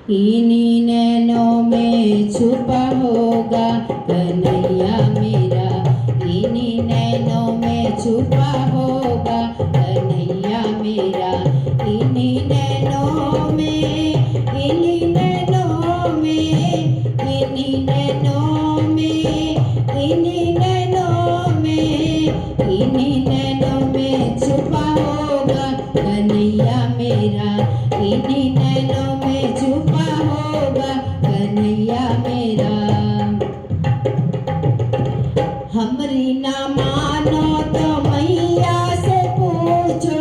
इन्हीं नैनों में छुपा होगा कन्हैया मेरा, इन्हीं नैनों में छुपा होगा कन्हैया मेरा, इन्हीं नैनों में, इन्हीं नैनों में, इन्हीं नैनों में, इन्हीं नैनों में, इन्हीं नैनों में छुपा होगा कन्हैया मेरा, इन्हीं नैनों में छुपा होगा कन्हैया मेरा। हमरी ना मानो तो मैया से पूछो,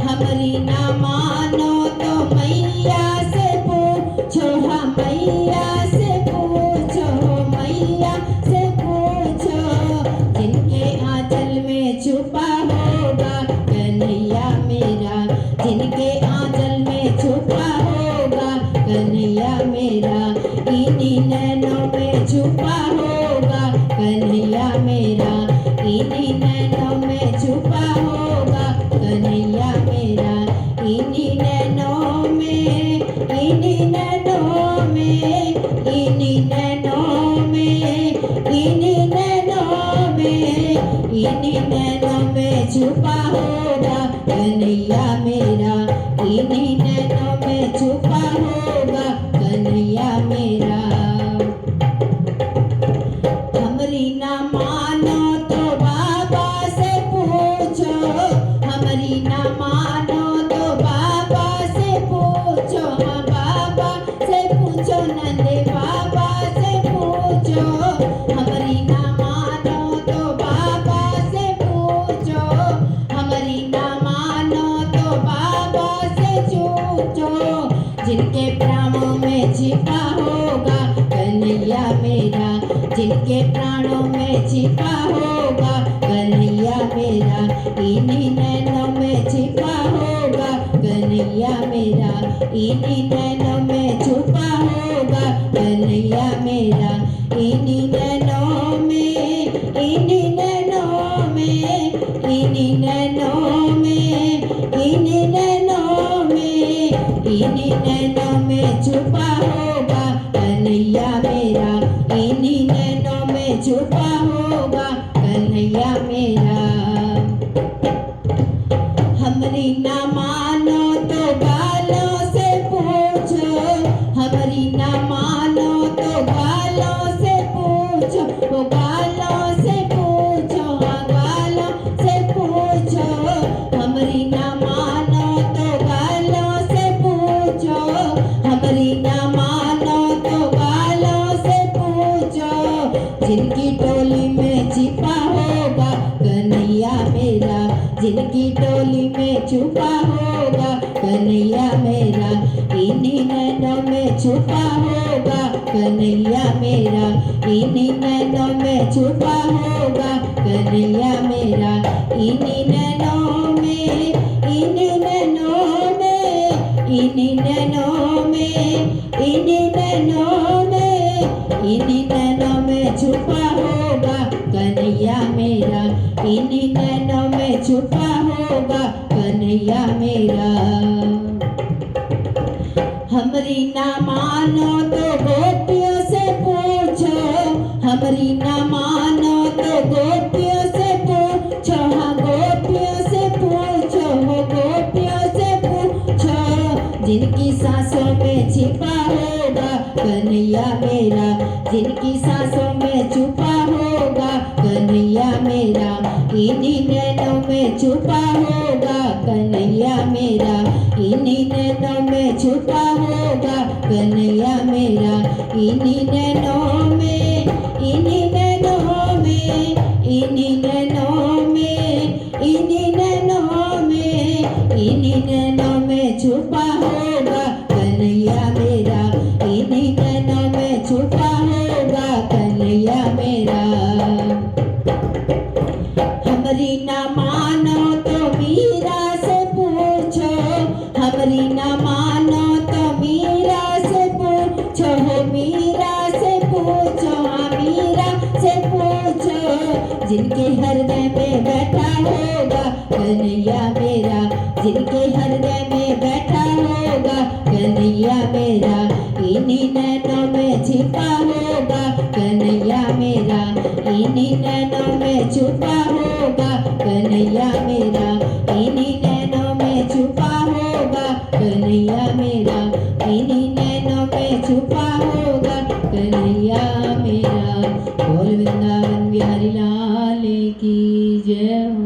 हमरी ना मानो तो मैया से पूछो, हम मैया से पूछो, मैया से पूछो, जिनके आंचल में छुपा होगा कन्हैया मेरा, जिनके आंचल में छुपा होगा कन्हैया मेरा, इन्हीं नैनों में छुपा होगा कन्हैया मेरा, इन्हीं नैनों में छुपा होगा कन्हैया मेरा, इन्हीं नैनों में, इन्हीं नैनों में, इन्हीं नैनों में, इन्हीं नैनों में, इन्हीं नैनों में छुपा होगा कन्हैया मेरा, इन्हीं नैनों में छुपा होगा कन्हैया मेरा। हमरी ना मानो तो बाबा से पूछो, हमरी ना मानो तो बाबा से पूछो, हाँ बाबा से पूछो, नंदे बाबा से पूछो, हमरी ना मानो तो बाबा से पूछो, हमरी ना मानो तो बाबा से पूछो, जिनके प्राणों में छिपा होगा कन्हैया मेरा, जिनके प्राणों में छिपा होगा कन्हैया मेरा, इन्हीं नैनों में छिपा होगा कन्हैया मेरा, इन्हीं नैनों में छुपा होगा कन्हैया मेरा, इन्हीं नैनों में, इन्हीं नैनों में, इन्हीं नैनों में, इन्हीं नैनों में, इन्हीं नैनों में छुपा होगा कन्हैया मेरा, इन्हीं नैनों में छुपा होगा कन्हैया मेरा। हमरी ना मानो तो गालों से पूछो, हमरी ना मानो तो गालों से पूछो, वो गालों से पूछो, हाँ गालों से पूछो, हमरी ना मानो तो गालों से पूछो, हमरी ना मानो तो गालों से पूछो, जिनकी टोली में छिपा होगा कन्हैया मेरा, जिनकी टोली में छुपा होगा कन्हैया मेरा, इन्हीं नैनों में छुपा होगा कन्हैया मेरा, इन्हीं नैनों में छुपा होगा कन्हैया मेरा, इन्हीं नैनों में, इन्हीं नैनों में, इन्हीं नैनों में, इन्हीं नैनों में, इन्हीं नैनों में छुपा होगा कन्हैया मेरा, इन्हीं नैनों में छुपा होगा कन्हैया मेरा। हमरी ना मानो तो गोपियों से पूछो, हमरी ना मानो तो गोपियों से पूछो, हाँ गोपियों से पूछो, हो गोपियों से पूछो, जिनकी सांसों में छिपा होगा कन्हैया मेरा, जिनकी सांसों में छुपा होगा कन्हैया मेरा, इन्हीं नैनों में छुपा होगा कन्हैया मेरा, इन्हीं नैनों में छुपा होगा कन्हैया मेरा, इन्हीं नैनों में, इन्हीं नैनों में, इन्हीं नैनों में, इन्हीं नैनों में, इन्हीं नैनों में छुपा होगा कन्हैया मेरा, इन्हीं नैनों में छुपा होगा कन्हैया मेरा। हमरी ना मानो तो मीरा से पूछो, हमरी ना मानो तो मीरा से पूछो, हो मीरा से पूछो, मेरा, इन्हीं नैनों में छिपा होगा कन्हैया मेरा, इन्हीं नैनों में छुपा होगा कन्हैया मेरा, इन्हीं नैनों में छुपा होगा कन्हैया मेरा, इन्हीं नैनों में छुपा होगा कन्हैया मेरा। बोल वृंदावन बिहारी लाल की जय।